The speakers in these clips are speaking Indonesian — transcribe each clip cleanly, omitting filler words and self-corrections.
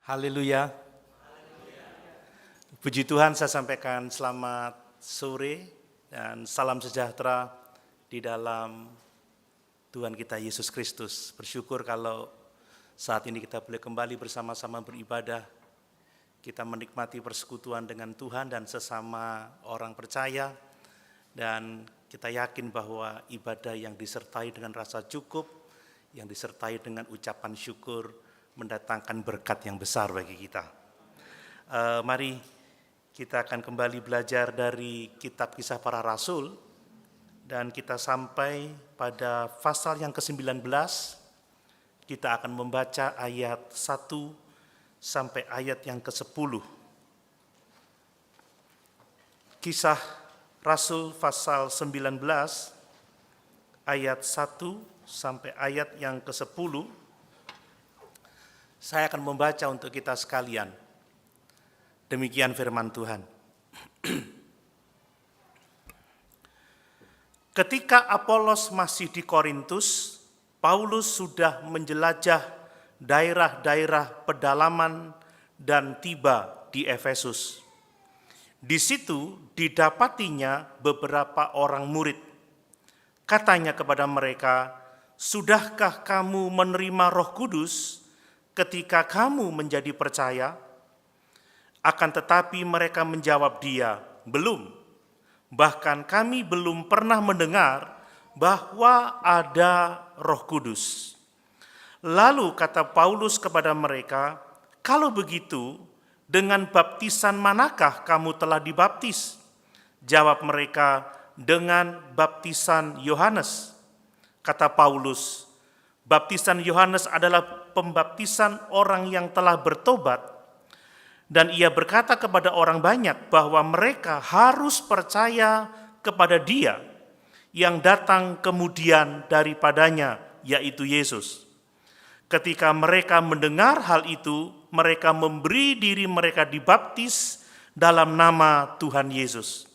Haleluya. Puji Tuhan, saya sampaikan selamat sore dan salam sejahtera di dalam Tuhan kita Yesus Kristus. Bersyukur kalau saat ini kita boleh kembali bersama-sama beribadah. Kita menikmati persekutuan dengan Tuhan dan sesama orang percaya. Dan kita yakin bahwa ibadah yang disertai dengan rasa cukup, yang disertai dengan ucapan syukur, mendatangkan berkat yang besar bagi kita. Mari kita akan kembali belajar dari kitab Kisah Para Rasul, dan kita sampai pada pasal yang ke-19. Kita akan membaca ayat 1 sampai ayat yang ke-10. Kisah Rasul pasal 19 ayat 1 sampai ayat yang ke-10. Saya akan membaca untuk kita sekalian. Demikian firman Tuhan. Ketika Apolos masih di Korintus, Paulus sudah menjelajah daerah-daerah pedalaman dan tiba di Efesus. Di situ didapatinya beberapa orang murid. Katanya kepada mereka, "Sudahkah kamu menerima Roh Kudus ketika kamu menjadi percaya?" Akan tetapi mereka menjawab dia, "Belum. Bahkan kami belum pernah mendengar bahwa ada Roh Kudus." Lalu kata Paulus kepada mereka, "Kalau begitu, dengan baptisan manakah kamu telah dibaptis?" Jawab mereka, "Dengan baptisan Yohanes." Kata Paulus, "Baptisan Yohanes adalah pembaptisan orang yang telah bertobat, dan ia berkata kepada orang banyak bahwa mereka harus percaya kepada Dia yang datang kemudian daripadanya, yaitu Yesus." Ketika mereka mendengar hal itu, mereka memberi diri mereka dibaptis dalam nama Tuhan Yesus.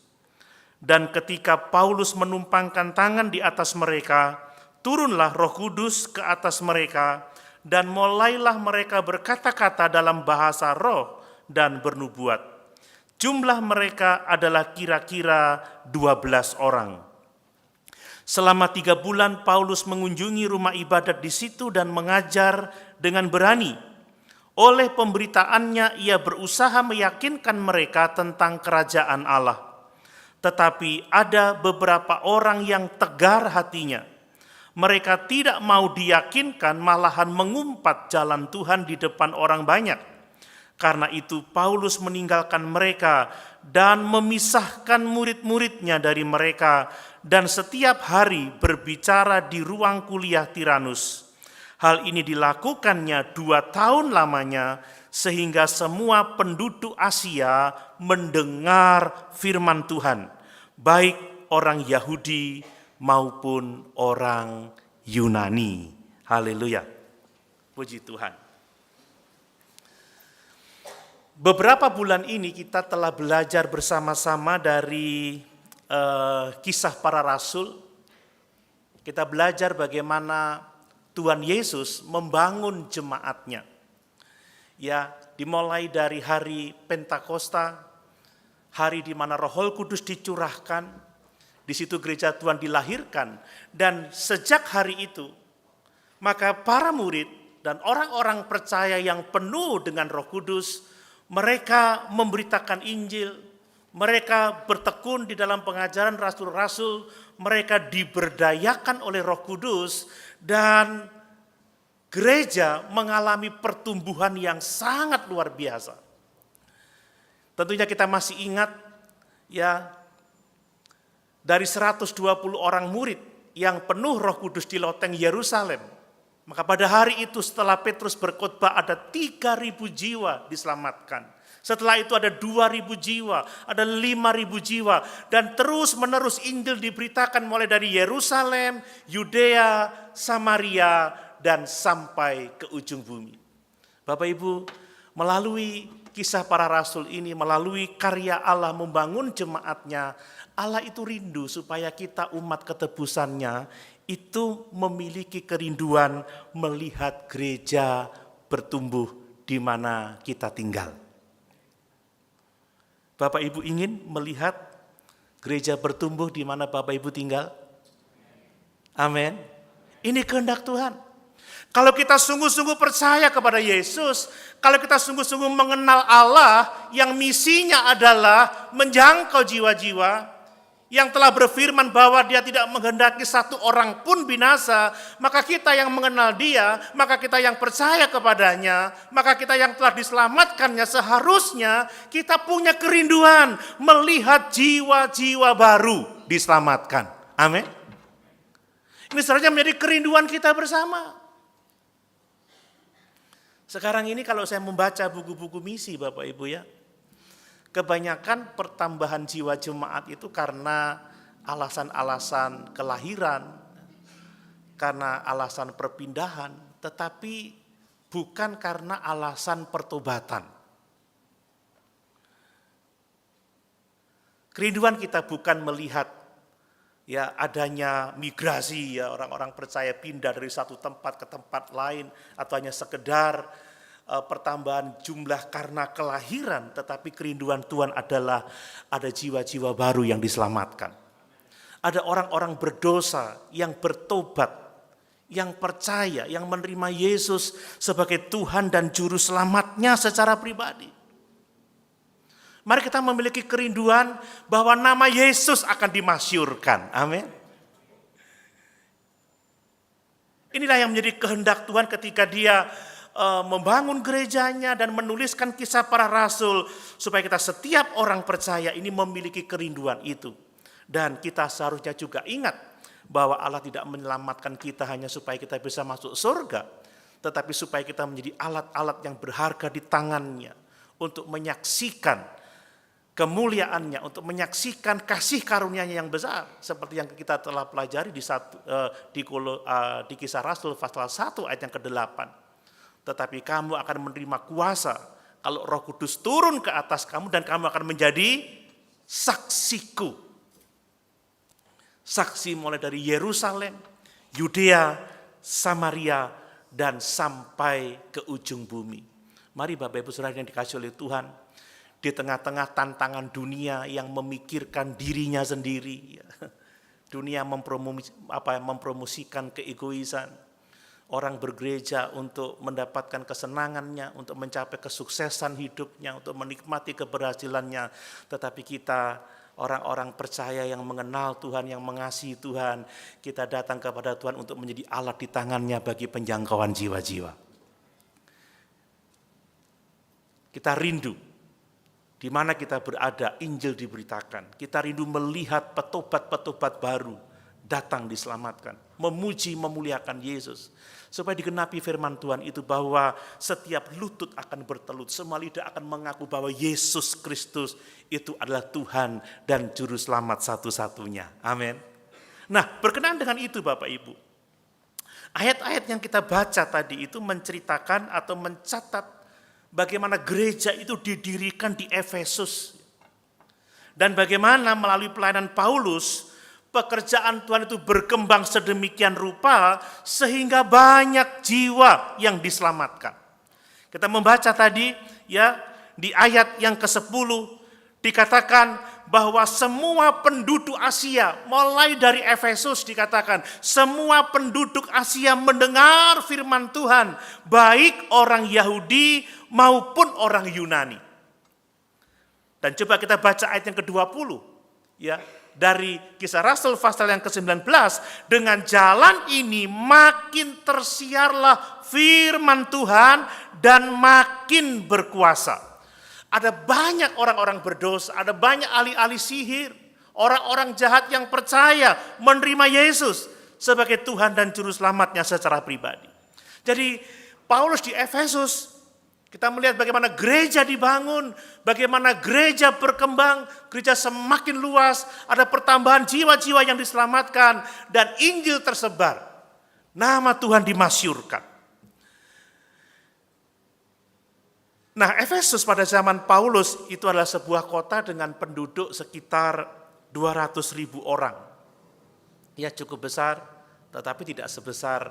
Dan ketika Paulus menumpangkan tangan di atas mereka, turunlah Roh Kudus ke atas mereka, dan mulailah mereka berkata-kata dalam bahasa roh dan bernubuat. Jumlah mereka adalah kira-kira 12 orang. Selama 3 bulan Paulus mengunjungi rumah ibadat di situ dan mengajar dengan berani. Oleh pemberitaannya ia berusaha meyakinkan mereka tentang kerajaan Allah. Tetapi ada beberapa orang yang tegar hatinya. Mereka tidak mau diyakinkan, malahan mengumpat jalan Tuhan di depan orang banyak. Karena itu Paulus meninggalkan mereka dan memisahkan murid-muridnya dari mereka, dan setiap hari berbicara di ruang kuliah Tiranus. Hal ini dilakukannya 2 tahun lamanya, sehingga semua penduduk Asia mendengar firman Tuhan, baik orang Yahudi maupun orang Yunani. Haleluya. Puji Tuhan. Beberapa bulan ini kita telah belajar bersama-sama dari Kisah Para Rasul. Kita belajar bagaimana Tuhan Yesus membangun jemaatnya. Ya, dimulai dari hari Pentakosta, hari di mana Roh Kudus dicurahkan. Di situ gereja Tuhan dilahirkan, dan sejak hari itu maka para murid dan orang-orang percaya yang penuh dengan Roh Kudus, mereka memberitakan Injil, mereka bertekun di dalam pengajaran rasul-rasul, mereka diberdayakan oleh Roh Kudus, dan gereja mengalami pertumbuhan yang sangat luar biasa. Tentunya kita masih ingat ya, dari 120 orang murid yang penuh Roh Kudus di loteng Yerusalem, maka pada hari itu setelah Petrus berkhotbah ada 3.000 jiwa diselamatkan. Setelah itu ada 2.000 jiwa, ada 5.000 jiwa, dan terus menerus Injil diberitakan mulai dari Yerusalem, Yudea, Samaria, dan sampai ke ujung bumi. Bapak Ibu, melalui Kisah Para Rasul ini, melalui karya Allah membangun jemaatnya, Allah itu rindu supaya kita umat ketebusannya itu memiliki kerinduan melihat gereja bertumbuh di mana kita tinggal. Bapak Ibu ingin melihat gereja bertumbuh di mana Bapak Ibu tinggal? Amin. Ini kehendak Tuhan. Kalau kita sungguh-sungguh percaya kepada Yesus, kalau kita sungguh-sungguh mengenal Allah yang misinya adalah menjangkau jiwa-jiwa, yang telah berfirman bahwa dia tidak menghendaki satu orang pun binasa, maka kita yang mengenal dia, maka kita yang percaya kepadanya, maka kita yang telah diselamatkannya, seharusnya kita punya kerinduan melihat jiwa-jiwa baru diselamatkan. Amin. Ini seharusnya menjadi kerinduan kita bersama. Sekarang ini kalau saya membaca buku-buku misi Bapak Ibu ya, kebanyakan pertambahan jiwa jemaat itu karena alasan-alasan kelahiran, karena alasan perpindahan, tetapi bukan karena alasan pertobatan. Kerinduan kita bukan melihat ya adanya migrasi, ya orang-orang percaya pindah dari satu tempat ke tempat lain, atau hanya sekedar pertambahan jumlah karena kelahiran, tetapi kerinduan Tuhan adalah ada jiwa-jiwa baru yang diselamatkan. Ada orang-orang berdosa yang bertobat, yang percaya, yang menerima Yesus sebagai Tuhan dan Juru Selamatnya secara pribadi. Mari kita memiliki kerinduan bahwa nama Yesus akan dimasyurkan. Amin. Inilah yang menjadi kehendak Tuhan ketika Dia membangun gerejanya dan menuliskan kisah para rasul, supaya kita setiap orang percaya ini memiliki kerinduan itu. Dan kita seharusnya juga ingat bahwa Allah tidak menyelamatkan kita hanya supaya kita bisa masuk surga, tetapi supaya kita menjadi alat-alat yang berharga di tangannya untuk menyaksikan kemuliaannya, untuk menyaksikan kasih karunia-Nya yang besar, seperti yang kita telah pelajari di Kisah Rasul pasal 1 ayat yang ke-8. Tetapi kamu akan menerima kuasa kalau Roh Kudus turun ke atas kamu, dan kamu akan menjadi saksiku. Saksi mulai dari Yerusalem, Yudea, Samaria, dan sampai ke ujung bumi. Mari Bapak Ibu Saudara yang dikasihi oleh Tuhan, di tengah-tengah tantangan dunia yang memikirkan dirinya sendiri, dunia mempromosikan keegoisan, orang bergereja untuk mendapatkan kesenangannya, untuk mencapai kesuksesan hidupnya, untuk menikmati keberhasilannya. Tetapi kita, orang-orang percaya yang mengenal Tuhan, yang mengasihi Tuhan, kita datang kepada Tuhan untuk menjadi alat di tangannya bagi penjangkauan jiwa-jiwa. Kita rindu, di mana kita berada, Injil diberitakan. Kita rindu melihat petobat-petobat baru datang diselamatkan, memuji, memuliakan Yesus. Supaya digenapi firman Tuhan itu bahwa setiap lutut akan bertelut, semua lidah akan mengaku bahwa Yesus Kristus itu adalah Tuhan dan Juru Selamat satu-satunya. Amin. Nah, berkenaan dengan itu Bapak Ibu, ayat-ayat yang kita baca tadi itu menceritakan atau mencatat bagaimana gereja itu didirikan di Efesus. Dan bagaimana melalui pelayanan Paulus, pekerjaan Tuhan itu berkembang sedemikian rupa sehingga banyak jiwa yang diselamatkan. Kita membaca tadi ya di ayat yang ke-10 dikatakan bahwa semua penduduk Asia, mulai dari Efesus dikatakan, semua penduduk Asia mendengar firman Tuhan, baik orang Yahudi maupun orang Yunani. Dan coba kita baca ayat yang ke-20 ya. Dari Kisah Rasul pasal yang ke-19, dengan jalan ini makin tersiarlah firman Tuhan dan makin berkuasa. Ada banyak orang-orang berdosa, ada banyak ahli-ahli sihir, orang-orang jahat yang percaya menerima Yesus sebagai Tuhan dan Juru Selamatnya secara pribadi. Jadi Paulus di Efesus, kita melihat bagaimana gereja dibangun, bagaimana gereja berkembang, gereja semakin luas, ada pertambahan jiwa-jiwa yang diselamatkan, dan Injil tersebar. Nama Tuhan dimasyurkan. Nah, Efesus pada zaman Paulus itu adalah sebuah kota dengan penduduk sekitar 200.000 orang. Ya, cukup besar, tetapi tidak sebesar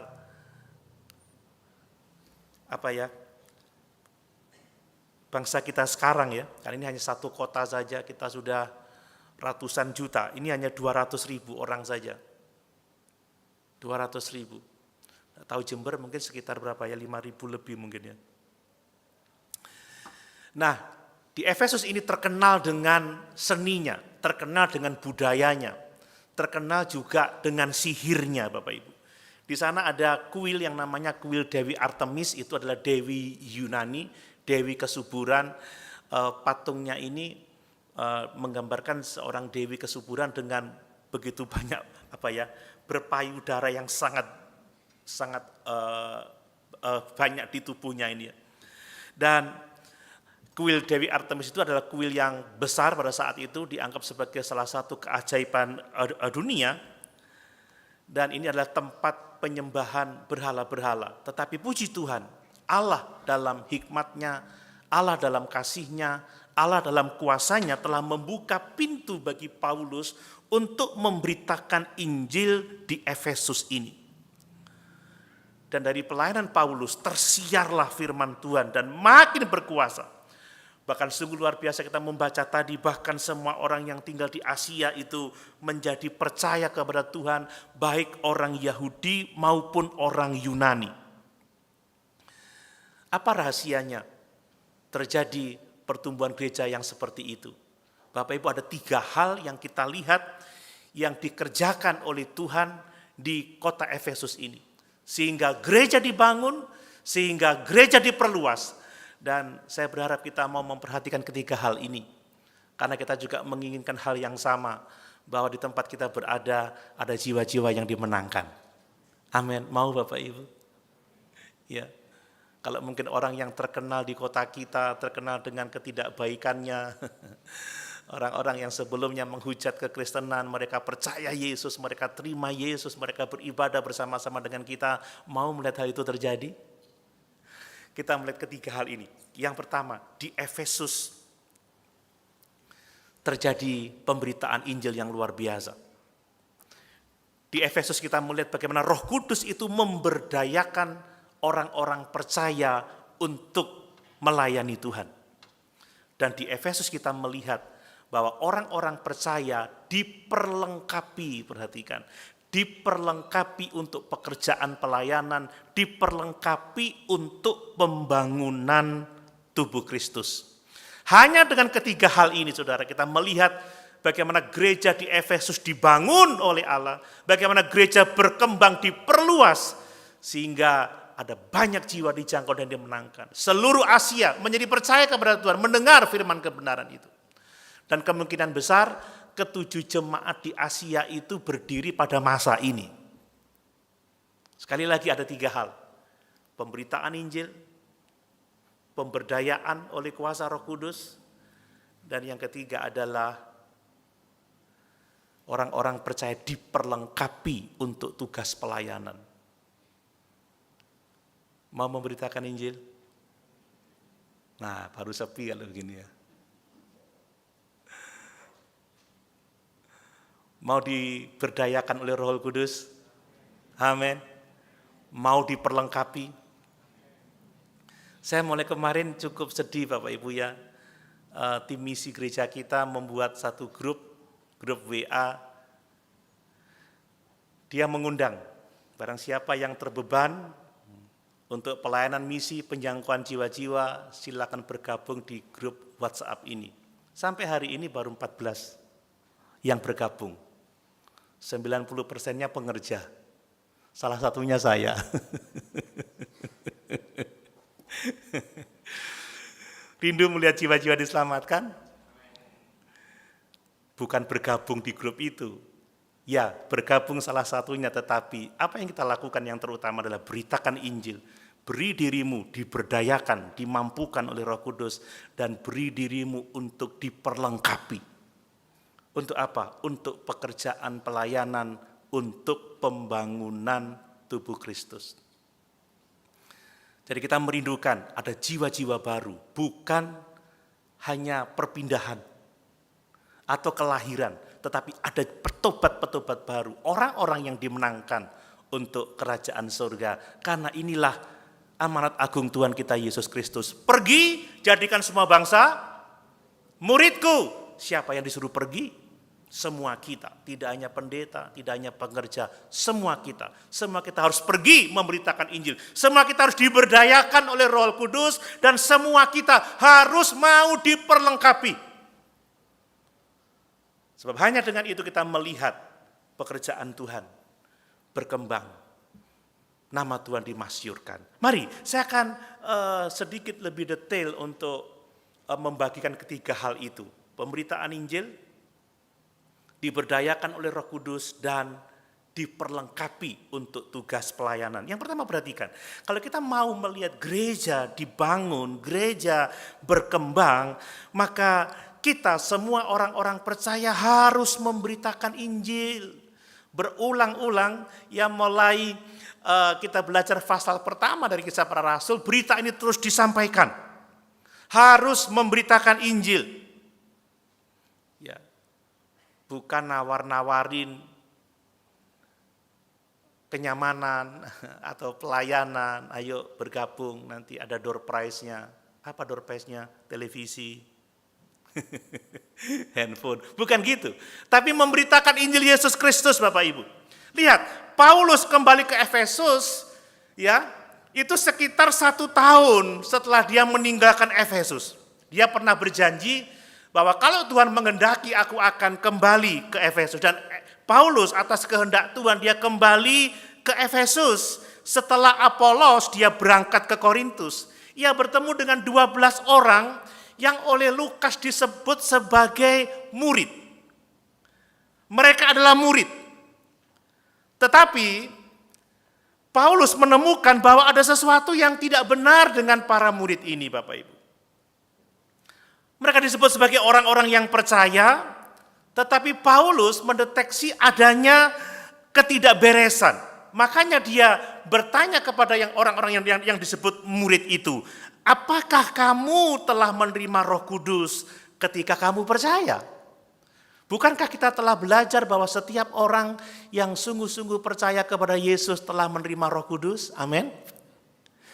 bangsa kita sekarang ya, karena ini hanya satu kota saja kita sudah ratusan juta, ini hanya 200.000 orang saja. 200.000. Tahu Jember mungkin sekitar berapa ya, 5.000 lebih mungkin ya. Nah, di Efesus ini terkenal dengan seninya, terkenal dengan budayanya, terkenal juga dengan sihirnya Bapak Ibu. Di sana ada kuil yang namanya kuil Dewi Artemis, itu adalah Dewi Yunani, Dewi kesuburan. Patungnya ini menggambarkan seorang Dewi kesuburan dengan begitu banyak berpayudara yang sangat banyak di tubuhnya ini ya. Dan kuil Dewi Artemis itu adalah kuil yang besar pada saat itu, dianggap sebagai salah satu keajaiban dunia. Dan ini adalah tempat penyembahan berhala-berhala. Tetapi puji Tuhan, Allah dalam hikmatnya, Allah dalam kasihnya, Allah dalam kuasanya telah membuka pintu bagi Paulus untuk memberitakan Injil di Efesus ini. Dan dari pelayanan Paulus tersiarlah firman Tuhan dan makin berkuasa. Bahkan sungguh luar biasa kita membaca tadi, bahkan semua orang yang tinggal di Asia itu menjadi percaya kepada Tuhan, baik orang Yahudi maupun orang Yunani. Apa rahasianya terjadi pertumbuhan gereja yang seperti itu? Bapak Ibu, ada 3 hal yang kita lihat yang dikerjakan oleh Tuhan di kota Efesus ini. Sehingga gereja dibangun, sehingga gereja diperluas. Dan saya berharap kita mau memperhatikan ketiga hal ini. Karena kita juga menginginkan hal yang sama, bahwa di tempat kita berada ada jiwa-jiwa yang dimenangkan. Amin. Mau Bapak Ibu? Ya. Kalau mungkin orang yang terkenal di kota kita, terkenal dengan ketidakbaikannya, orang-orang yang sebelumnya menghujat kekristenan, mereka percaya Yesus, mereka terima Yesus, mereka beribadah bersama-sama dengan kita, mau melihat hal itu terjadi? Kita melihat ketiga hal ini. Yang pertama, di Efesus terjadi pemberitaan Injil yang luar biasa. Di Efesus kita melihat bagaimana Roh Kudus itu memberdayakan orang-orang percaya untuk melayani Tuhan. Dan di Efesus kita melihat bahwa orang-orang percaya diperlengkapi, perhatikan, diperlengkapi untuk pekerjaan pelayanan, diperlengkapi untuk pembangunan tubuh Kristus. Hanya dengan ketiga hal ini saudara, kita melihat bagaimana gereja di Efesus dibangun oleh Allah, bagaimana gereja berkembang, diperluas, sehingga ada banyak jiwa dijangkau dan dimenangkan. Seluruh Asia menjadi percaya kepada Tuhan, mendengar firman kebenaran itu. Dan kemungkinan besar ke-7 jemaat di Asia itu berdiri pada masa ini. Sekali lagi ada 3 hal. Pemberitaan Injil, pemberdayaan oleh kuasa Roh Kudus, dan yang ketiga adalah orang-orang percaya diperlengkapi untuk tugas pelayanan. Mau memberitakan Injil? Nah, baru sepi kalau begini ya. Mau diberdayakan oleh Roh Kudus? Amin. Mau diperlengkapi? Saya mulai kemarin cukup sedih Bapak Ibu ya. Tim misi gereja kita membuat satu grup WA. Dia mengundang barang siapa yang terbeban untuk pelayanan misi penjangkauan jiwa-jiwa, silakan bergabung di grup WhatsApp ini. Sampai hari ini baru 14 yang bergabung. 90%-nya pengerja. Salah satunya saya. Rindu melihat jiwa-jiwa diselamatkan? Bukan bergabung di grup itu. Ya, bergabung salah satunya, tetapi apa yang kita lakukan yang terutama adalah beritakan Injil. Beri dirimu diberdayakan, dimampukan oleh Roh Kudus, dan beri dirimu untuk diperlengkapi. Untuk apa? Untuk pekerjaan pelayanan, untuk pembangunan tubuh Kristus. Jadi kita merindukan ada jiwa-jiwa baru, bukan hanya perpindahan atau kelahiran, tetapi ada petobat-petobat baru, orang-orang yang dimenangkan untuk kerajaan surga. Karena inilah amanat agung Tuhan kita Yesus Kristus. Pergi, jadikan semua bangsa muridku. Siapa yang disuruh pergi? Semua kita, tidak hanya pendeta, tidak hanya pengerja, semua kita. Semua kita harus pergi memberitakan Injil. Semua kita harus diberdayakan oleh Roh Kudus dan semua kita harus mau diperlengkapi. Sebab hanya dengan itu kita melihat pekerjaan Tuhan berkembang. Nama Tuhan dimasyurkan. Mari, saya akan sedikit lebih detail untuk membagikan ketiga hal itu. Pemberitaan Injil, diberdayakan oleh Roh Kudus, dan diperlengkapi untuk tugas pelayanan. Yang pertama perhatikan, kalau kita mau melihat gereja dibangun, gereja berkembang, maka kita semua orang-orang percaya harus memberitakan Injil. Berulang-ulang, ya mulai kita belajar pasal pertama dari Kisah Para Rasul, berita ini terus disampaikan. Harus memberitakan Injil. Ya. Bukan nawar-nawarin kenyamanan atau pelayanan, ayo bergabung, nanti ada door prize-nya. Apa door prize-nya? Televisi, handphone. Bukan gitu. Tapi memberitakan Injil Yesus Kristus, Bapak Ibu. Lihat, Paulus kembali ke Efesus, ya, itu sekitar 1 tahun setelah dia meninggalkan Efesus. Dia pernah berjanji bahwa kalau Tuhan menghendaki aku akan kembali ke Efesus. Dan Paulus atas kehendak Tuhan dia kembali ke Efesus. Setelah Apolos dia berangkat ke Korintus. Ia bertemu dengan 12 orang yang oleh Lukas disebut sebagai murid. Mereka adalah murid. Tetapi Paulus menemukan bahwa ada sesuatu yang tidak benar dengan para murid ini, Bapak Ibu. Mereka disebut sebagai orang-orang yang percaya, tetapi Paulus mendeteksi adanya ketidakberesan. Makanya dia bertanya kepada orang-orang yang disebut murid itu, apakah kamu telah menerima Roh Kudus ketika kamu percaya? Bukankah kita telah belajar bahwa setiap orang yang sungguh-sungguh percaya kepada Yesus telah menerima Roh Kudus? Amin.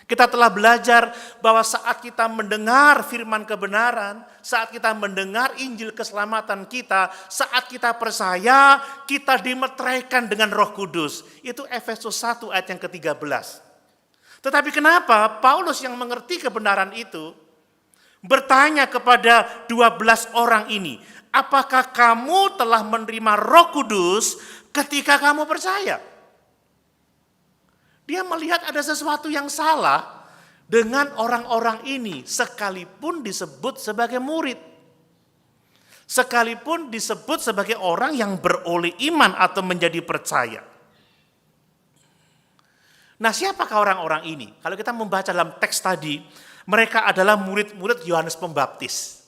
Kita telah belajar bahwa saat kita mendengar firman kebenaran, saat kita mendengar Injil keselamatan kita, saat kita percaya, kita dimeteraikan dengan Roh Kudus. Itu Efesus 1 ayat yang ke-13. Tetapi kenapa Paulus yang mengerti kebenaran itu bertanya kepada 12 orang ini, apakah kamu telah menerima Roh Kudus ketika kamu percaya? Dia melihat ada sesuatu yang salah dengan orang-orang ini sekalipun disebut sebagai murid. Sekalipun disebut sebagai orang yang beroleh iman atau menjadi percaya. Nah, siapakah orang-orang ini? Kalau kita membaca dalam teks tadi, mereka adalah murid-murid Yohanes Pembaptis.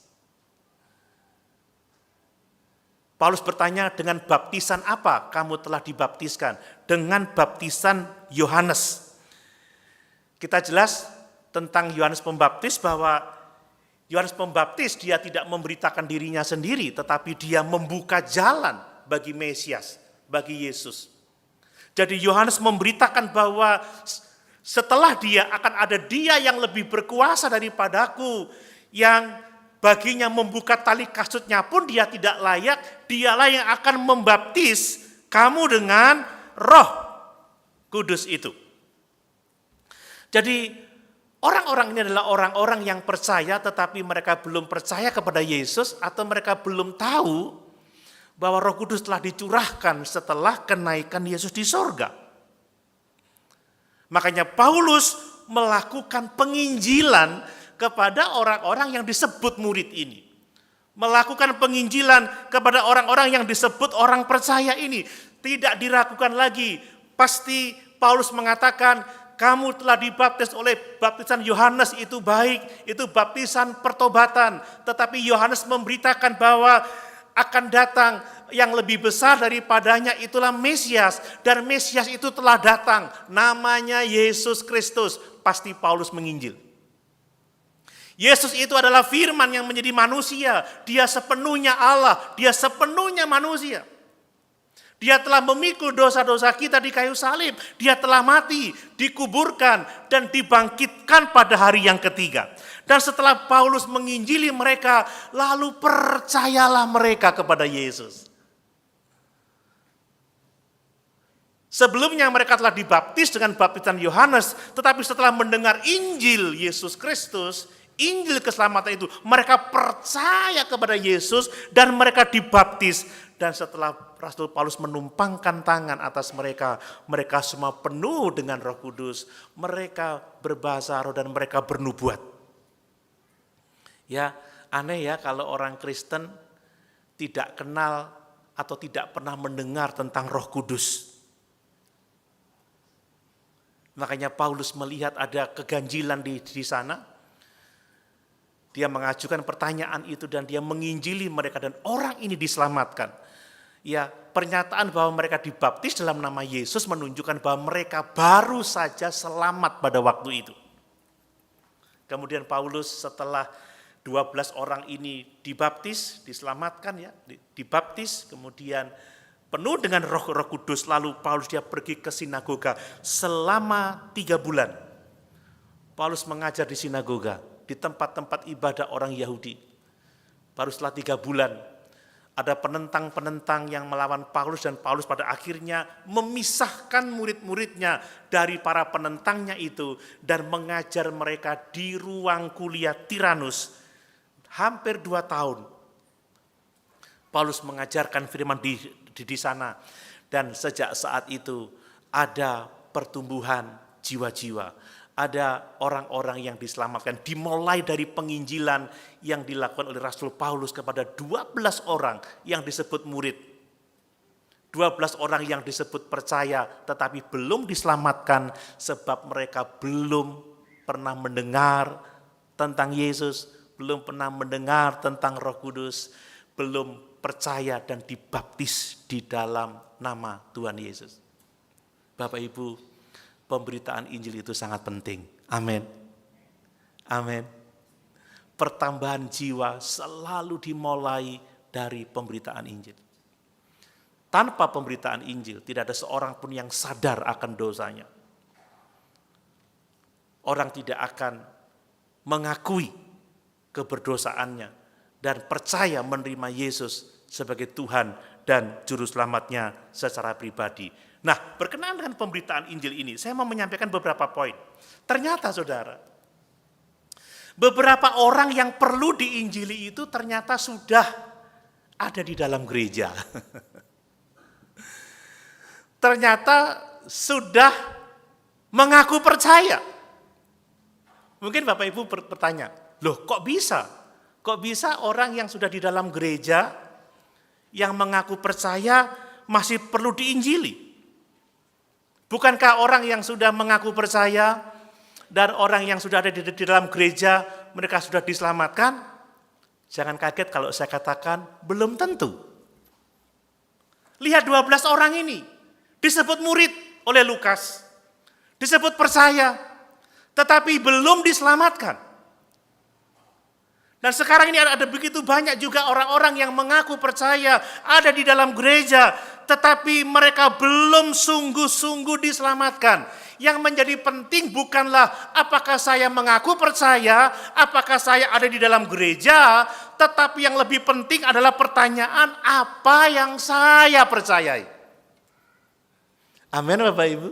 Paulus bertanya, dengan baptisan apa kamu telah dibaptiskan? Dengan baptisan Yohanes. Kita jelas tentang Yohanes Pembaptis bahwa Yohanes Pembaptis dia tidak memberitakan dirinya sendiri, tetapi dia membuka jalan bagi Mesias, bagi Yesus. Jadi Yohanes memberitakan bahwa setelah dia akan ada dia yang lebih berkuasa daripadaku, yang baginya membuka tali kasutnya pun dia tidak layak, dialah yang akan membaptis kamu dengan Roh Kudus itu. Jadi orang-orang ini adalah orang-orang yang percaya tetapi mereka belum percaya kepada Yesus atau mereka belum tahu bahwa Roh Kudus telah dicurahkan setelah kenaikan Yesus di sorga. Makanya Paulus melakukan penginjilan kepada orang-orang yang disebut murid ini. Melakukan penginjilan kepada orang-orang yang disebut orang percaya ini. Tidak diragukan lagi. Pasti Paulus mengatakan, kamu telah dibaptis oleh baptisan Yohanes, itu baik. Itu baptisan pertobatan. Tetapi Yohanes memberitakan bahwa akan datang yang lebih besar daripadanya, itulah Mesias. Dan Mesias itu telah datang. Namanya Yesus Kristus. Pasti Paulus menginjil. Yesus itu adalah firman yang menjadi manusia. Dia sepenuhnya Allah, dia sepenuhnya manusia. Dia telah memikul dosa-dosa kita di kayu salib. Dia telah mati, dikuburkan, dan dibangkitkan pada hari yang ketiga. Dan setelah Paulus menginjili mereka, lalu percayalah mereka kepada Yesus. Sebelumnya mereka telah dibaptis dengan baptisan Yohanes, tetapi setelah mendengar Injil Yesus Kristus, Injil keselamatan itu, mereka percaya kepada Yesus dan mereka dibaptis. Dan setelah Rasul Paulus menumpangkan tangan atas mereka, mereka semua penuh dengan Roh Kudus. Mereka berbahasa roh dan mereka bernubuat. Ya, aneh ya kalau orang Kristen tidak kenal atau tidak pernah mendengar tentang Roh Kudus. Makanya Paulus melihat ada keganjilan di sana. Dia mengajukan pertanyaan itu dan dia menginjili mereka dan orang ini diselamatkan. Ya, pernyataan bahwa mereka dibaptis dalam nama Yesus menunjukkan bahwa mereka baru saja selamat pada waktu itu. Kemudian Paulus setelah 12 orang ini dibaptis, diselamatkan ya, dibaptis, kemudian penuh dengan Roh Kudus, lalu Paulus dia pergi ke sinagoga selama 3 bulan. Paulus mengajar di sinagoga, di tempat-tempat ibadah orang Yahudi. Baru setelah 3 bulan, ada penentang-penentang yang melawan Paulus dan Paulus pada akhirnya memisahkan murid-muridnya dari para penentangnya itu dan mengajar mereka di ruang kuliah Tiranus. Hampir 2 tahun Paulus mengajarkan firman di sana dan sejak saat itu ada pertumbuhan jiwa-jiwa. Ada orang-orang yang diselamatkan, dimulai dari penginjilan yang dilakukan oleh Rasul Paulus kepada 12 orang yang disebut murid. 12 orang yang disebut percaya tetapi belum diselamatkan sebab mereka belum pernah mendengar tentang Yesus, belum pernah mendengar tentang Roh Kudus, belum percaya dan dibaptis di dalam nama Tuhan Yesus. Bapak Ibu, pemberitaan Injil itu sangat penting. Amin. Amin. Pertambahan jiwa selalu dimulai dari pemberitaan Injil. Tanpa pemberitaan Injil, tidak ada seorang pun yang sadar akan dosanya. Orang tidak akan mengakui keberdosaannya dan percaya menerima Yesus sebagai Tuhan dan Juru Selamatnya secara pribadi. Nah, berkenaan dengan pemberitaan Injil ini, saya mau menyampaikan beberapa poin. Ternyata saudara, beberapa orang yang perlu diinjili itu ternyata sudah ada di dalam gereja. Ternyata sudah mengaku percaya. Mungkin Bapak Ibu bertanya, loh kok bisa? Kok bisa orang yang sudah di dalam gereja, yang mengaku percaya masih perlu diinjili? Bukankah orang yang sudah mengaku percaya dan orang yang sudah ada di dalam gereja, mereka sudah diselamatkan? Jangan kaget kalau saya katakan belum tentu. Lihat 12 orang ini, disebut murid oleh Lukas, disebut percaya, tetapi belum diselamatkan. Dan sekarang ini ada begitu banyak juga orang-orang yang mengaku percaya ada di dalam gereja, tetapi mereka belum sungguh-sungguh diselamatkan. Yang menjadi penting bukanlah apakah saya mengaku percaya, apakah saya ada di dalam gereja, tetapi yang lebih penting adalah pertanyaan apa yang saya percayai. Amin Bapak Ibu.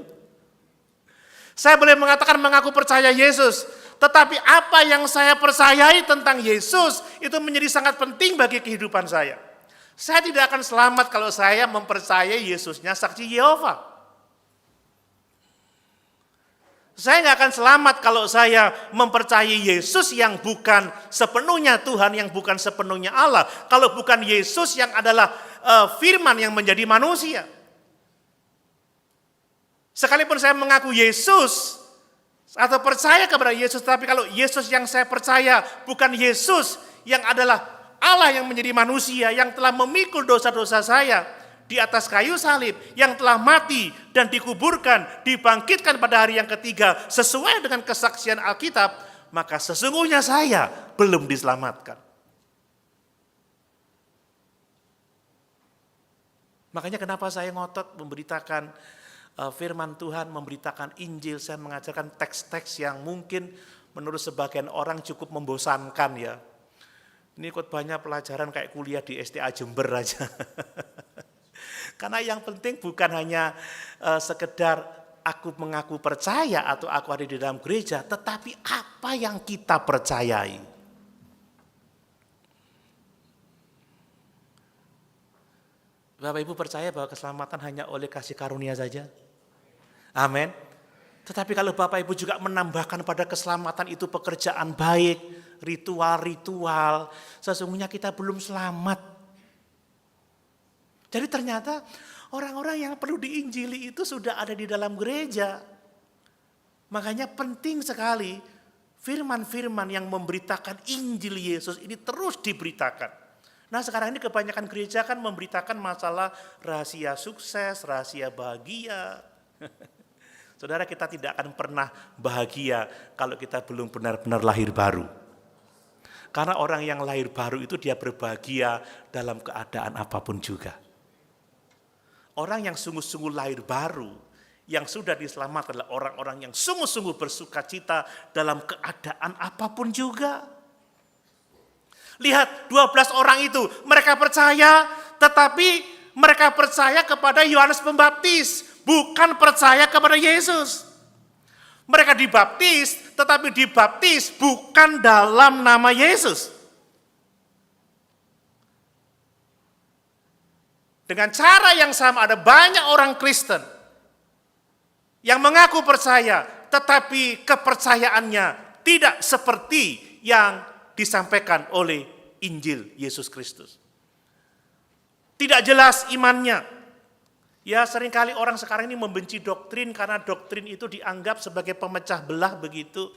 Saya boleh mengatakan mengaku percaya Yesus, tetapi apa yang saya percayai tentang Yesus itu menjadi sangat penting bagi kehidupan saya. Saya tidak akan selamat kalau saya mempercayai Yesusnya saksi Yehova. Saya nggak akan selamat kalau saya mempercayai Yesus yang bukan sepenuhnya Tuhan, yang bukan sepenuhnya Allah. Kalau bukan Yesus yang adalah firman yang menjadi manusia. Sekalipun saya mengaku Yesus atau percaya kepada Yesus, tapi kalau Yesus yang saya percaya bukan Yesus yang adalah Allah yang menjadi manusia, yang telah memikul dosa-dosa saya di atas kayu salib, yang telah mati dan dikuburkan, dibangkitkan pada hari yang ketiga sesuai dengan kesaksian Alkitab, maka sesungguhnya saya belum diselamatkan. Makanya kenapa saya ngotot memberitakan firman Tuhan, memberitakan Injil, saya mengajarkan teks-teks yang mungkin menurut sebagian orang cukup membosankan ya. Ini khotbahnya pelajaran kayak kuliah di STA Jember aja. Karena yang penting bukan hanya sekedar aku mengaku percaya atau aku ada di dalam gereja, tetapi apa yang kita percayai. Bapak Ibu percaya bahwa keselamatan hanya oleh kasih karunia saja? Amin. Tetapi kalau Bapak Ibu juga menambahkan pada keselamatan itu pekerjaan baik, ritual-ritual, sesungguhnya kita belum selamat. Jadi ternyata orang-orang yang perlu diinjili itu sudah ada di dalam gereja. Makanya penting sekali firman-firman yang memberitakan Injil Yesus ini terus diberitakan. Nah sekarang ini kebanyakan gereja kan memberitakan masalah rahasia sukses, rahasia bahagia. Saudara, kita tidak akan pernah bahagia kalau kita belum benar-benar lahir baru. Karena orang yang lahir baru itu dia berbahagia dalam keadaan apapun juga. Orang yang sungguh-sungguh lahir baru, yang sudah diselamatkan adalah orang-orang yang sungguh-sungguh bersuka cita dalam keadaan apapun juga. Lihat 12 orang itu, mereka percaya, tetapi mereka percaya kepada Yohanes Pembaptis, bukan percaya kepada Yesus. Mereka dibaptis, tetapi dibaptis bukan dalam nama Yesus. Dengan cara yang sama ada banyak orang Kristen yang mengaku percaya, tetapi kepercayaannya tidak seperti yang disampaikan oleh Injil Yesus Kristus. Tidak jelas imannya. Ya seringkali orang sekarang ini membenci doktrin karena doktrin itu dianggap sebagai pemecah belah begitu.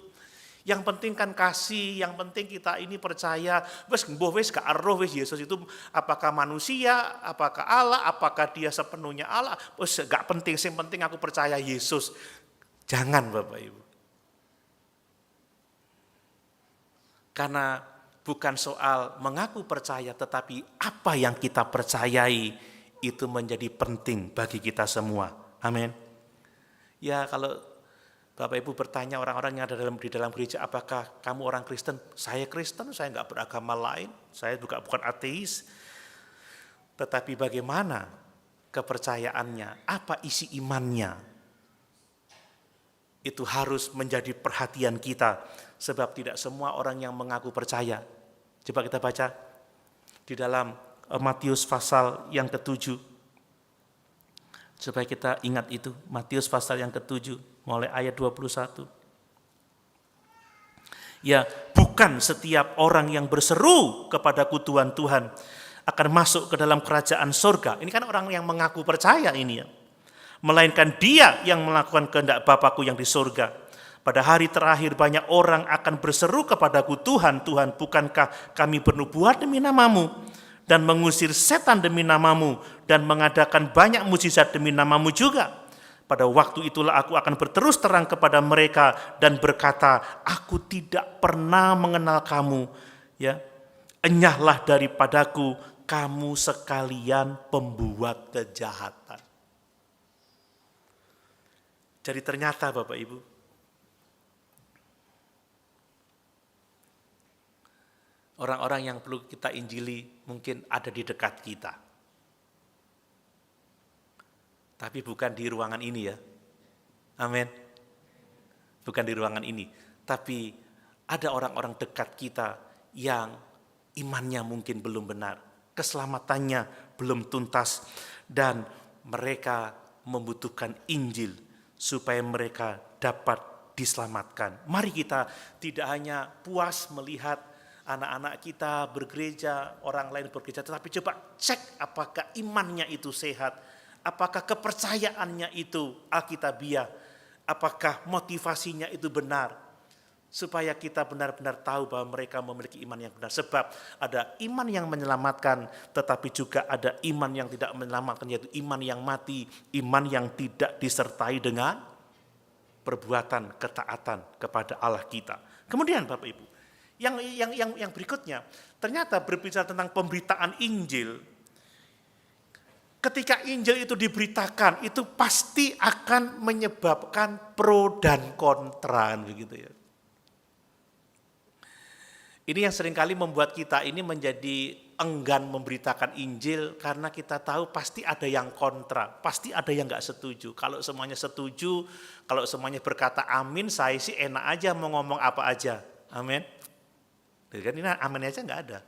Yang penting kan kasih, yang penting kita ini percaya. Wes gak aruh wes Yesus itu apakah manusia, apakah Allah, apakah dia sepenuhnya Allah. Wes gak penting, yang penting aku percaya Yesus. Jangan Bapak Ibu. Karena bukan soal mengaku percaya, tetapi apa yang kita percayai itu menjadi penting bagi kita semua. Amin. Ya kalau Bapak Ibu bertanya orang-orang yang ada di dalam gereja, apakah kamu orang Kristen? Saya Kristen, saya enggak beragama lain, saya juga bukan ateis. Tetapi bagaimana kepercayaannya, apa isi imannya? Itu harus menjadi perhatian kita. Sebab tidak semua orang yang mengaku percaya. Coba kita baca di dalam Matius pasal yang ke-7. Supaya kita ingat itu, Matius pasal yang ke-7, mulai ayat 21. Ya, bukan setiap orang yang berseru kepadaku Tuhan akan masuk ke dalam kerajaan surga. Ini kan orang yang mengaku percaya ini ya. Melainkan dia yang melakukan kehendak Bapakku yang di surga. Pada hari terakhir banyak orang akan berseru kepadaku, Tuhan, Tuhan, bukankah kami bernubuat demi namamu dan mengusir setan demi namamu dan mengadakan banyak mukjizat demi namamu juga. Pada waktu itulah aku akan berterus terang kepada mereka dan berkata, aku tidak pernah mengenal kamu. Ya, enyahlah daripadaku, kamu sekalian pembuat kejahatan. Jadi ternyata Bapak Ibu, orang-orang yang perlu kita injili mungkin ada di dekat kita. Tapi bukan di ruangan ini ya. Amin. Bukan di ruangan ini. Tapi ada orang-orang dekat kita yang imannya mungkin belum benar. Keselamatannya belum tuntas. Dan mereka membutuhkan Injil supaya mereka dapat diselamatkan. Mari kita tidak hanya puas melihat anak-anak kita bergereja, orang lain bergereja, tetapi coba cek apakah imannya itu sehat, apakah kepercayaannya itu alkitabiah, apakah motivasinya itu benar, supaya kita benar-benar tahu bahwa mereka memiliki iman yang benar. Sebab ada iman yang menyelamatkan, tetapi juga ada iman yang tidak menyelamatkan, yaitu iman yang mati, iman yang tidak disertai dengan perbuatan ketaatan kepada Allah kita. Kemudian Bapak Ibu, yang berikutnya, ternyata berbicara tentang pemberitaan Injil, ketika Injil itu diberitakan, itu pasti akan menyebabkan pro dan kontra, begitu ya. Ini yang seringkali membuat kita ini menjadi enggan memberitakan Injil, karena kita tahu pasti ada yang kontra, pasti ada yang nggak setuju. Kalau semuanya setuju, kalau semuanya berkata amin, saya sih enak aja mau ngomong apa aja. Amin. Jadi kan ini amin aja nggak ada.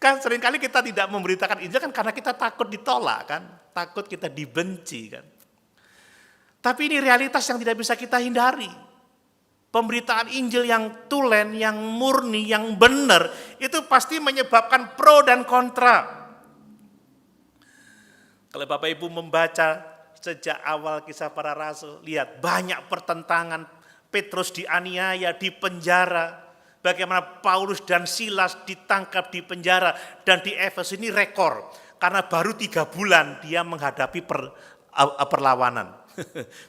Kan seringkali kita tidak memberitakan Injil kan karena kita takut ditolak kan, takut kita dibenci kan. Tapi ini realitas yang tidak bisa kita hindari. Pemberitaan Injil yang tulen, yang murni, yang benar, itu pasti menyebabkan pro dan kontra. Kalau Bapak Ibu membaca sejak awal kisah para rasul, lihat banyak pertentangan, Petrus dianiaya, dipenjara, bagaimana Paulus dan Silas ditangkap di penjara, dan di Efesus ini rekor, karena baru 3 bulan dia menghadapi perlawanan.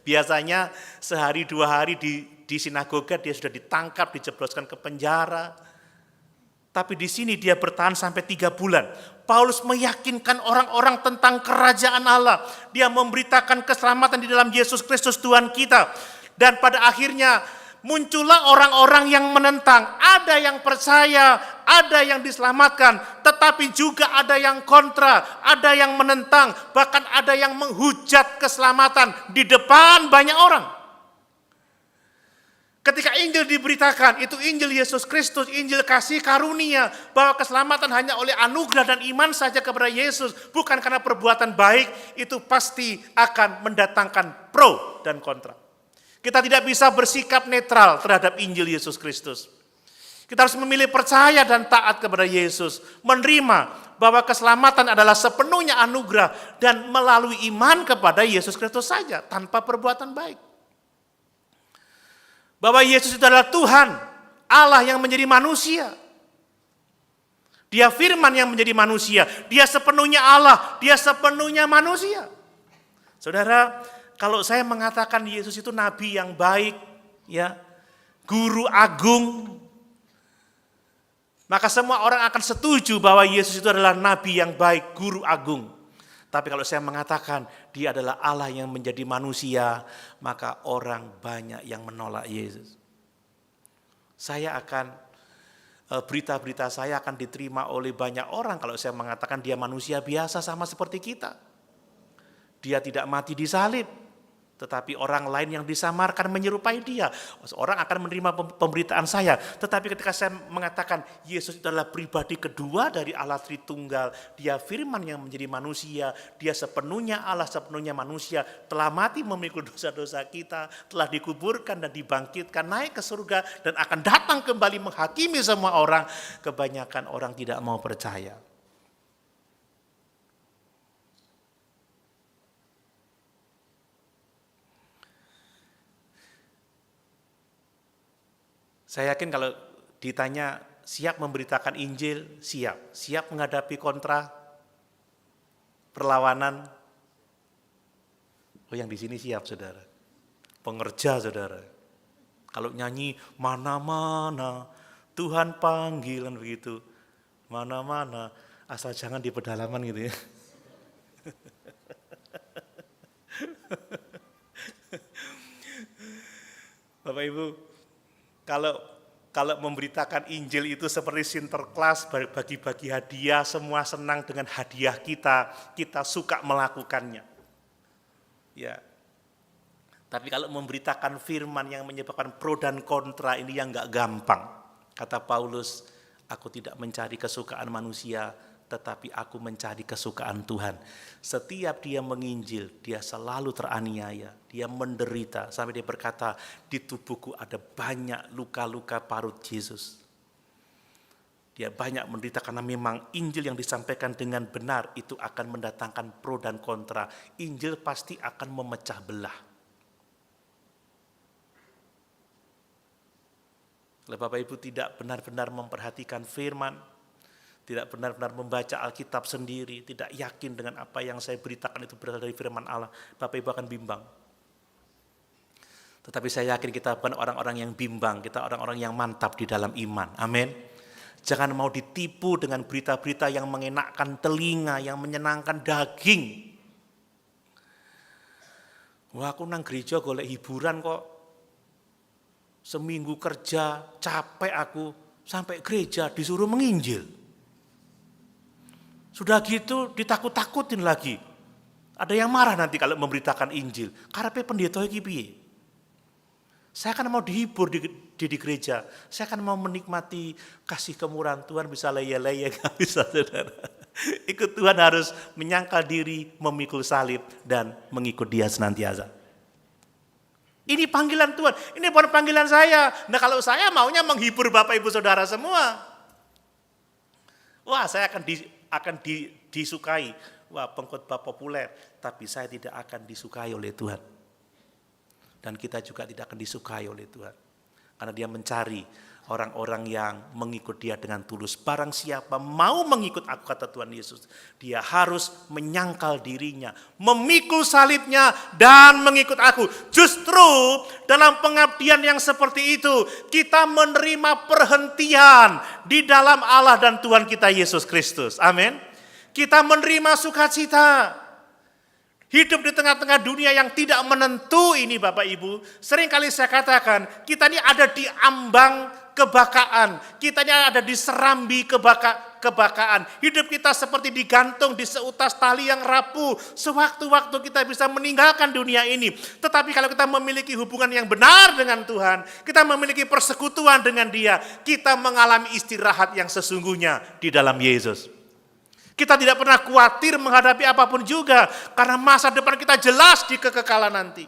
Biasanya sehari 2 hari di sinagoga dia sudah ditangkap, dijebloskan ke penjara. Tapi di sini dia bertahan sampai 3 bulan. Paulus meyakinkan orang-orang tentang kerajaan Allah. Dia memberitakan keselamatan di dalam Yesus Kristus Tuhan kita. Dan pada akhirnya muncullah orang-orang yang menentang. Ada yang percaya, ada yang diselamatkan, tetapi juga ada yang kontra, ada yang menentang, bahkan ada yang menghujat keselamatan di depan banyak orang. Ketika Injil diberitakan, itu Injil Yesus Kristus, Injil kasih karunia, bahwa keselamatan hanya oleh anugerah dan iman saja kepada Yesus, bukan karena perbuatan baik, itu pasti akan mendatangkan pro dan kontra. Kita tidak bisa bersikap netral terhadap Injil Yesus Kristus. Kita harus memilih percaya dan taat kepada Yesus, menerima bahwa keselamatan adalah sepenuhnya anugerah dan melalui iman kepada Yesus Kristus saja, tanpa perbuatan baik. Bahwa Yesus itu adalah Tuhan, Allah yang menjadi manusia. Dia firman yang menjadi manusia, dia sepenuhnya Allah, dia sepenuhnya manusia. Saudara, kalau saya mengatakan Yesus itu nabi yang baik, ya, guru agung, maka semua orang akan setuju bahwa Yesus itu adalah nabi yang baik, guru agung. Tapi kalau saya mengatakan dia adalah Allah yang menjadi manusia, maka orang banyak yang menolak Yesus. Berita-berita saya akan diterima oleh banyak orang kalau saya mengatakan dia manusia biasa sama seperti kita. Dia tidak mati di salib, tetapi orang lain yang disamarkan menyerupai dia. Orang akan menerima pemberitaan saya. Tetapi ketika saya mengatakan Yesus itu adalah pribadi kedua dari Allah Tritunggal, dia firman yang menjadi manusia, dia sepenuhnya Allah, sepenuhnya manusia, telah mati memikul dosa-dosa kita, telah dikuburkan dan dibangkitkan, naik ke surga, dan akan datang kembali menghakimi semua orang. Kebanyakan orang tidak mau percaya. Saya yakin kalau ditanya siap memberitakan Injil, siap. Siap menghadapi kontra, perlawanan. Oh, yang di sini siap, saudara. Pengerja, saudara. Kalau nyanyi mana-mana, Tuhan panggilan begitu. Mana-mana, asal jangan di pedalaman gitu ya. Bapak Ibu, kalau memberitakan Injil itu seperti Sinterklas, bagi-bagi hadiah, semua senang dengan hadiah kita suka melakukannya. Ya. Tapi kalau memberitakan firman yang menyebabkan pro dan kontra, ini yang enggak gampang. Kata Paulus, aku tidak mencari kesukaan manusia, tetapi aku mencari kesukaan Tuhan. Setiap dia menginjil, dia selalu teraniaya, dia menderita, sampai dia berkata, di tubuhku ada banyak luka-luka parut Yesus. Dia banyak menderita karena memang Injil yang disampaikan dengan benar itu akan mendatangkan pro dan kontra. Injil pasti akan memecah belah. Kalau Bapak Ibu tidak benar-benar memperhatikan firman, tidak benar-benar membaca Alkitab sendiri, tidak yakin dengan apa yang saya beritakan itu berasal dari firman Allah, Bapak Ibu akan bimbang. Tetapi saya yakin kita bukan orang-orang yang bimbang, kita orang-orang yang mantap di dalam iman. Amin. Jangan mau ditipu dengan berita-berita yang mengenakkan telinga, yang menyenangkan daging. Wah, aku nang gereja golek hiburan kok. Seminggu kerja, capek aku, sampai gereja disuruh menginjil. Sudah gitu ditakut-takutin lagi. Ada yang marah nanti kalau memberitakan Injil. Karepe pendeta iki piye? Saya kan mau dihibur di gereja. Saya kan mau menikmati kasih kemurahan Tuhan, bisa leye-leye, gak bisa, saudara. Ikut Tuhan harus menyangkal diri, memikul salib, dan mengikut Dia senantiasa. Ini panggilan Tuhan, ini bukan panggilan saya. Nah, kalau saya maunya menghibur Bapak Ibu Saudara semua. Wah, saya akan disukai. Wah, pengkhotbah populer, tapi saya tidak akan disukai oleh Tuhan. Dan kita juga tidak akan disukai oleh Tuhan. Karena Dia mencari orang-orang yang mengikut Dia dengan tulus. Barang siapa mau mengikut aku, kata Tuhan Yesus, dia harus menyangkal dirinya, memikul salibnya, dan mengikut aku. Justru dalam pengabdian yang seperti itu, kita menerima perhentian di dalam Allah dan Tuhan kita Yesus Kristus. Amin. Kita menerima sukacita. Hidup di tengah-tengah dunia yang tidak menentu ini Bapak Ibu. Seringkali saya katakan, kita ini ada di ambang kebakaan. Kita ini ada di serambi kebakaan. Hidup kita seperti digantung di seutas tali yang rapuh. Sewaktu-waktu kita bisa meninggalkan dunia ini. Tetapi kalau kita memiliki hubungan yang benar dengan Tuhan, kita memiliki persekutuan dengan Dia, kita mengalami istirahat yang sesungguhnya di dalam Yesus. Kita tidak pernah khawatir menghadapi apapun juga, karena masa depan kita jelas di kekekalan nanti.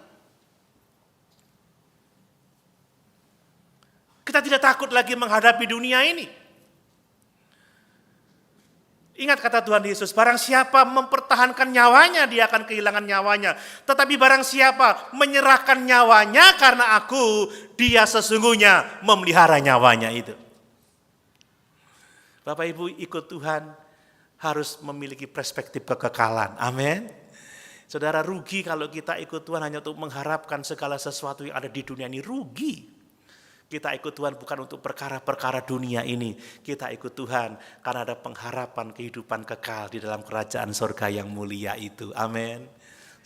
Kita tidak takut lagi menghadapi dunia ini. Ingat kata Tuhan Yesus, barang siapa mempertahankan nyawanya, dia akan kehilangan nyawanya. Tetapi barang siapa menyerahkan nyawanya karena aku, dia sesungguhnya memelihara nyawanya itu. Bapak Ibu, ikut Tuhan harus memiliki perspektif kekekalan. Amin. Saudara, rugi kalau kita ikut Tuhan hanya untuk mengharapkan segala sesuatu yang ada di dunia ini. Rugi. Kita ikut Tuhan bukan untuk perkara-perkara dunia ini. Kita ikut Tuhan karena ada pengharapan kehidupan kekal di dalam kerajaan surga yang mulia itu. Amin.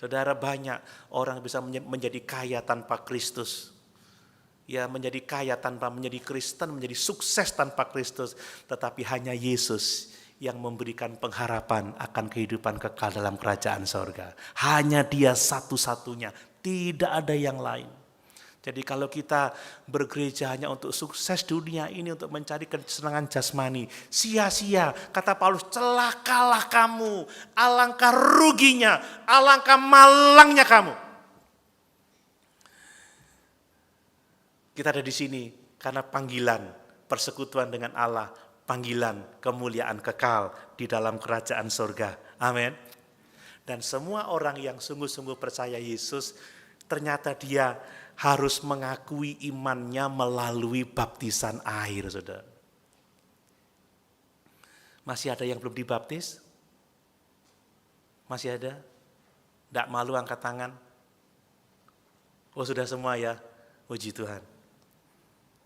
Saudara, banyak orang bisa menjadi kaya tanpa Kristus. Ya, menjadi kaya tanpa menjadi Kristen, menjadi sukses tanpa Kristus. Tetapi hanya Yesus yang memberikan pengharapan akan kehidupan kekal dalam kerajaan sorga. Hanya Dia satu-satunya, tidak ada yang lain. Jadi kalau kita bergereja hanya untuk sukses dunia ini, untuk mencari kesenangan jasmani, sia-sia. Kata Paulus, celakalah kamu, alangkah ruginya, alangkah malangnya kamu. Kita ada di sini karena panggilan persekutuan dengan Allah, panggilan kemuliaan kekal di dalam kerajaan surga. Amin. Dan semua orang yang sungguh-sungguh percaya Yesus, ternyata dia harus mengakui imannya melalui baptisan air, saudara. Masih ada yang belum dibaptis? Masih ada? Tidak malu angkat tangan? Oh, sudah semua ya? Puji Tuhan.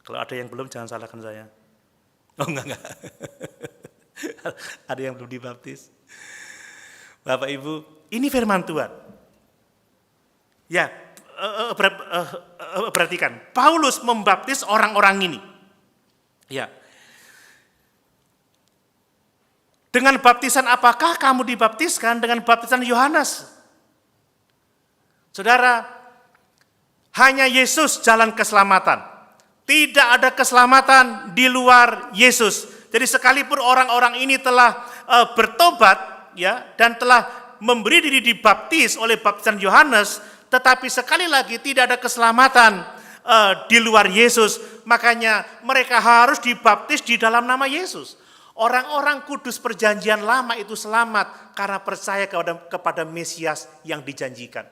Kalau ada yang belum, jangan salahkan saya. Oh, enggak. Ada yang belum dibaptis. Bapak Ibu, ini firman Tuhan. Ya, perhatikan. Paulus membaptis orang-orang ini. Ya. Dengan baptisan apakah kamu dibaptiskan? Dengan baptisan Yohanes. Saudara, hanya Yesus jalan keselamatan. Tidak ada keselamatan di luar Yesus. Jadi sekalipun orang-orang ini telah bertobat, ya, dan telah memberi diri dibaptis oleh baptisan Yohanes, tetapi sekali lagi tidak ada keselamatan di luar Yesus. Makanya mereka harus dibaptis di dalam nama Yesus. Orang-orang kudus perjanjian lama itu selamat karena percaya kepada Mesias yang dijanjikan.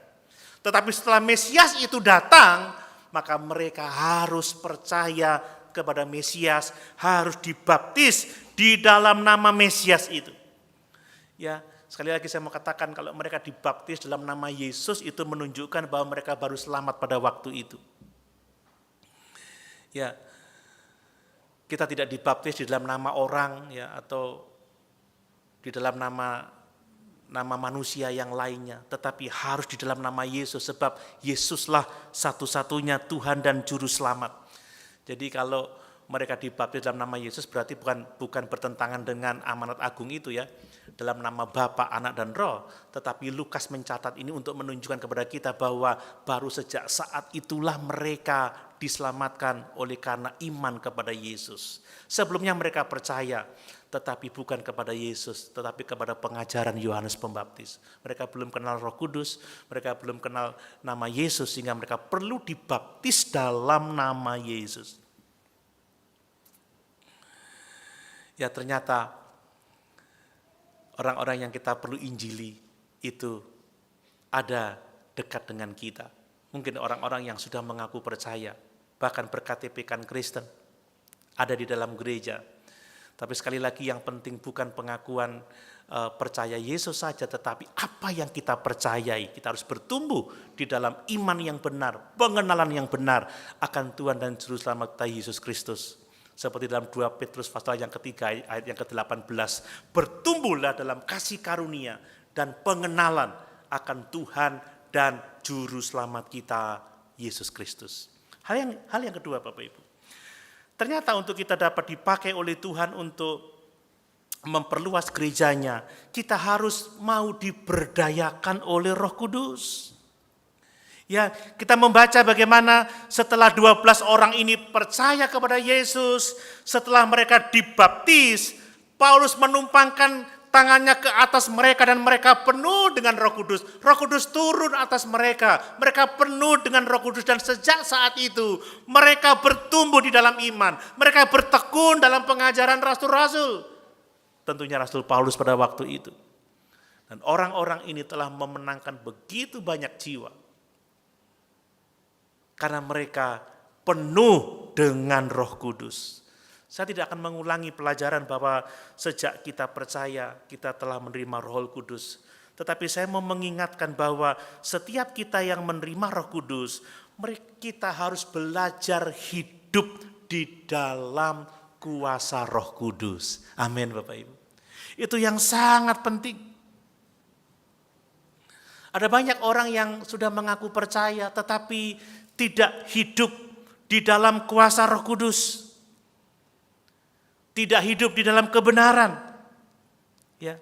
Tetapi setelah Mesias itu datang, maka mereka harus percaya kepada Mesias, harus dibaptis di dalam nama Mesias itu. Ya, sekali lagi saya mau katakan, kalau mereka dibaptis dalam nama Yesus, itu menunjukkan bahwa mereka baru selamat pada waktu itu. Ya, Kita tidak dibaptis di dalam nama orang ya, atau di dalam nama manusia yang lainnya, tetapi harus di dalam nama Yesus, sebab Yesuslah satu-satunya Tuhan dan Juru Selamat. Jadi kalau mereka dibaptis dalam nama Yesus berarti bukan bertentangan dengan amanat agung itu ya, dalam nama Bapa, Anak dan Roh. Tetapi Lukas mencatat ini untuk menunjukkan kepada kita bahwa baru sejak saat itulah mereka diselamatkan oleh karena iman kepada Yesus. Sebelumnya mereka percaya, tetapi bukan kepada Yesus, tetapi kepada pengajaran Yohanes Pembaptis. Mereka belum kenal Roh Kudus, mereka belum kenal nama Yesus, sehingga mereka perlu dibaptis dalam nama Yesus. Ya, ternyata orang-orang yang kita perlu injili itu ada dekat dengan kita. Mungkin orang-orang yang sudah mengaku percaya, bahkan berKTP-kan Kristen, ada di dalam gereja. Tapi sekali lagi yang penting bukan pengakuan percaya Yesus saja, tetapi apa yang kita percayai. Kita harus bertumbuh di dalam iman yang benar, pengenalan yang benar akan Tuhan dan Juru Selamat kita Yesus Kristus. Seperti dalam 2 Petrus pasal yang ketiga ayat yang ke-18, bertumbuhlah dalam kasih karunia dan pengenalan akan Tuhan dan Juru Selamat kita Yesus Kristus. Hal yang kedua Bapak Ibu, ternyata untuk kita dapat dipakai oleh Tuhan untuk memperluas gerejanya, kita harus mau diberdayakan oleh Roh Kudus. Ya, kita membaca bagaimana setelah 12 orang ini percaya kepada Yesus, setelah mereka dibaptis, Paulus menumpangkan tangannya ke atas mereka dan mereka penuh dengan Roh Kudus. Roh Kudus turun atas mereka. Mereka penuh dengan Roh Kudus dan sejak saat itu mereka bertumbuh di dalam iman. Mereka bertekun dalam pengajaran rasul-rasul. Tentunya Rasul Paulus pada waktu itu. Dan orang-orang ini telah memenangkan begitu banyak jiwa. Karena mereka penuh dengan Roh Kudus. Saya tidak akan mengulangi pelajaran bahwa sejak kita percaya, kita telah menerima Roh Kudus. Tetapi saya mau mengingatkan bahwa setiap kita yang menerima Roh Kudus, kita harus belajar hidup di dalam kuasa Roh Kudus. Amin Bapak Ibu. Itu yang sangat penting. Ada banyak orang yang sudah mengaku percaya, tetapi tidak hidup di dalam kuasa Roh Kudus. Tidak hidup di dalam kebenaran. Ya.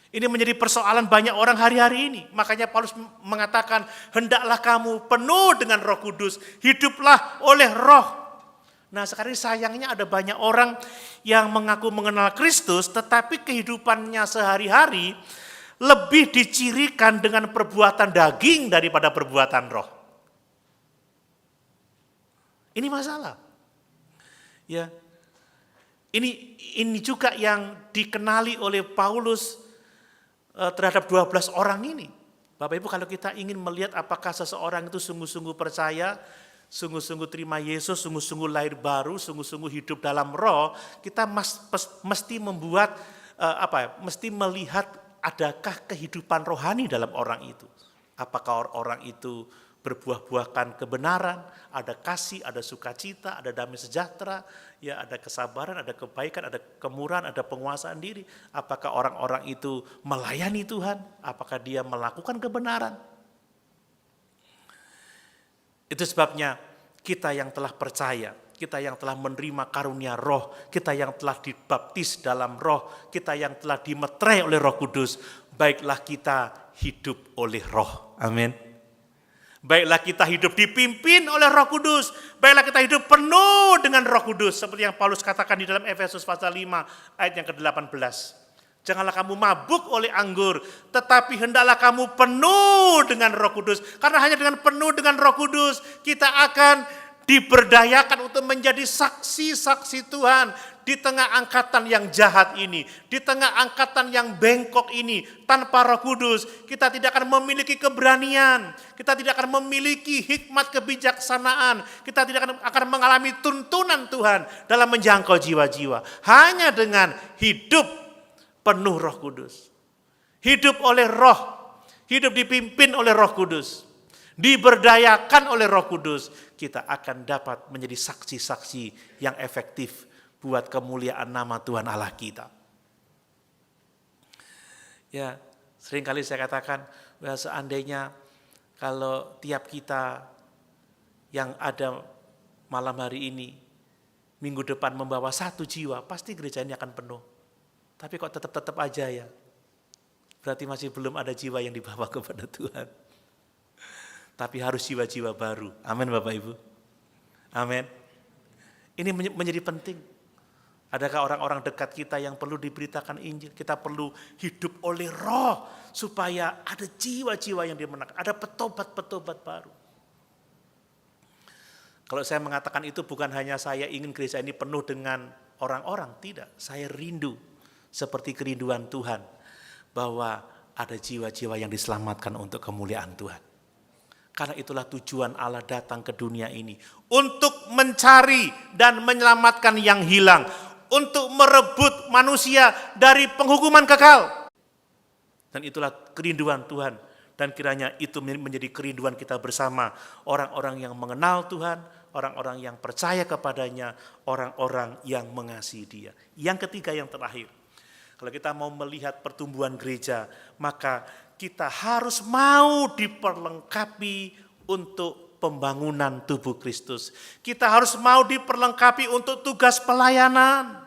Ini menjadi persoalan banyak orang hari-hari ini. Makanya Paulus mengatakan, hendaklah kamu penuh dengan Roh Kudus, hiduplah oleh Roh. Nah, sekarang sayangnya ada banyak orang yang mengaku mengenal Kristus, tetapi kehidupannya sehari-hari lebih dicirikan dengan perbuatan daging daripada perbuatan roh. Ini masalah. Ya. Ini juga yang dikenali oleh Paulus terhadap 12 orang ini. Bapak Ibu, kalau kita ingin melihat apakah seseorang itu sungguh-sungguh percaya, sungguh-sungguh terima Yesus, sungguh-sungguh lahir baru, sungguh-sungguh hidup dalam roh, kita mesti membuat mesti melihat adakah kehidupan rohani dalam orang itu. Apakah orang itu berbuah-buahkan kebenaran, ada kasih, ada sukacita, ada damai sejahtera, ya ada kesabaran, ada kebaikan, ada kemurahan, ada penguasaan diri. Apakah orang-orang itu melayani Tuhan? Apakah dia melakukan kebenaran? Itu sebabnya kita yang telah percaya, kita yang telah menerima karunia roh, kita yang telah dibaptis dalam roh, kita yang telah dimeterai oleh Roh Kudus, baiklah kita hidup oleh roh. Amin. Baiklah kita hidup dipimpin oleh Roh Kudus. Baiklah kita hidup penuh dengan Roh Kudus. Seperti yang Paulus katakan di dalam Efesus pasal 5 ayat yang ke-18. Janganlah kamu mabuk oleh anggur, tetapi hendaklah kamu penuh dengan Roh Kudus. Karena hanya dengan penuh dengan Roh Kudus, kita akan diberdayakan untuk menjadi saksi-saksi Tuhan di tengah angkatan yang jahat ini, di tengah angkatan yang bengkok ini. Tanpa Roh Kudus kita tidak akan memiliki keberanian, kita tidak akan memiliki hikmat kebijaksanaan, kita tidak akan mengalami tuntunan Tuhan dalam menjangkau jiwa-jiwa. Hanya dengan hidup penuh Roh Kudus, hidup oleh Roh, hidup dipimpin oleh Roh Kudus, diberdayakan oleh Roh Kudus, kita akan dapat menjadi saksi-saksi yang efektif buat kemuliaan nama Tuhan Allah kita. Ya, seringkali saya katakan, seandainya kalau tiap kita yang ada malam hari ini, minggu depan membawa 1 jiwa, pasti gereja ini akan penuh. Tapi kok tetap aja ya, berarti masih belum ada jiwa yang dibawa kepada Tuhan. Tapi harus jiwa-jiwa baru. Amin Bapak Ibu. Amin. Ini menjadi penting. Adakah orang-orang dekat kita yang perlu diberitakan Injil? Kita perlu hidup oleh Roh supaya ada jiwa-jiwa yang dimenangkan, ada petobat-petobat baru. Kalau saya mengatakan itu bukan hanya saya ingin gereja ini penuh dengan orang-orang, tidak. Saya rindu seperti kerinduan Tuhan bahwa ada jiwa-jiwa yang diselamatkan untuk kemuliaan Tuhan. Karena itulah tujuan Allah datang ke dunia ini untuk mencari dan menyelamatkan yang hilang, untuk merebut manusia dari penghukuman kekal. Dan itulah kerinduan Tuhan. Dan kiranya itu menjadi kerinduan kita bersama. Orang-orang yang mengenal Tuhan, orang-orang yang percaya kepadanya, orang-orang yang mengasihi Dia. Yang ketiga, yang terakhir. Kalau kita mau melihat pertumbuhan gereja, maka kita harus mau diperlengkapi untuk pembangunan tubuh Kristus. Kita harus mau diperlengkapi untuk tugas pelayanan.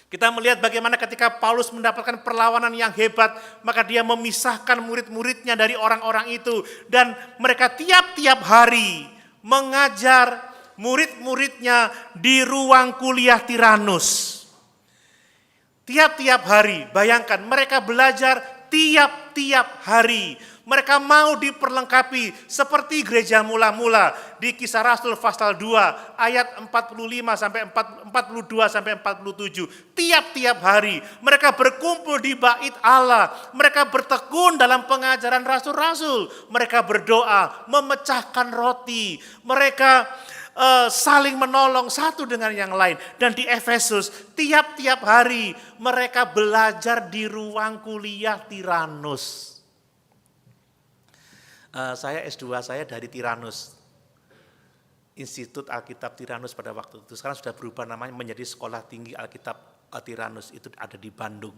Kita melihat bagaimana ketika Paulus mendapatkan perlawanan yang hebat, maka dia memisahkan murid-muridnya dari orang-orang itu. Dan mereka tiap-tiap hari mengajar murid-muridnya di ruang kuliah Tiranus. Tiap-tiap hari, bayangkan mereka belajar tiap-tiap hari. Mereka mau diperlengkapi seperti gereja mula-mula di Kisah Rasul pasal 2 ayat 45 sampai 42 sampai 47. Tiap-tiap hari mereka berkumpul di bait Allah, mereka bertekun dalam pengajaran rasul-rasul, mereka berdoa, memecahkan roti, mereka saling menolong satu dengan yang lain. Dan di Efesus tiap-tiap hari mereka belajar di ruang kuliah Tiranus. Saya S2 saya dari Tiranus, Institut Alkitab Tiranus pada waktu itu. Sekarang sudah berubah namanya menjadi Sekolah Tinggi Alkitab Tiranus, itu ada di Bandung.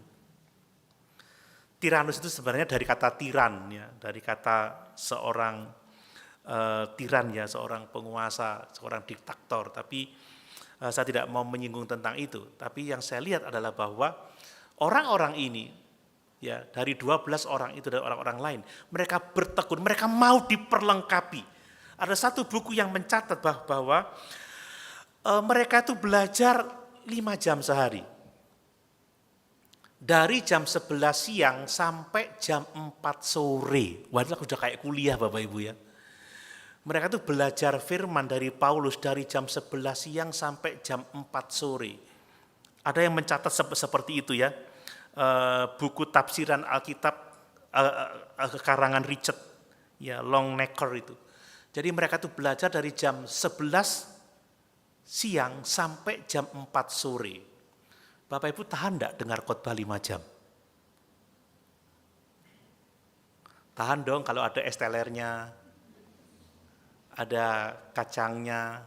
Tiranus itu sebenarnya dari kata tiran, ya, dari kata seorang tiran, ya, seorang penguasa, seorang diktator. Tapi saya tidak mau menyinggung tentang itu. Tapi yang saya lihat adalah bahwa orang-orang ini, ya, dari 12 orang itu dan orang-orang lain, mereka bertekun, mereka mau diperlengkapi. Ada satu buku yang mencatat bahwa mereka itu belajar 5 jam sehari. Dari jam 11 siang sampai jam 4 sore. Waduh, udah kayak kuliah Bapak Ibu ya. Mereka itu belajar firman dari Paulus dari jam 11 siang sampai jam 4 sore. Ada yang mencatat seperti itu ya. Buku tafsiran Alkitab karangan Richard, ya, Longnecker itu. Jadi mereka itu belajar dari jam 11 siang sampai jam 4 sore. Bapak Ibu tahan enggak dengar khotbah 5 jam? Tahan dong kalau ada es telernya, ada kacangnya,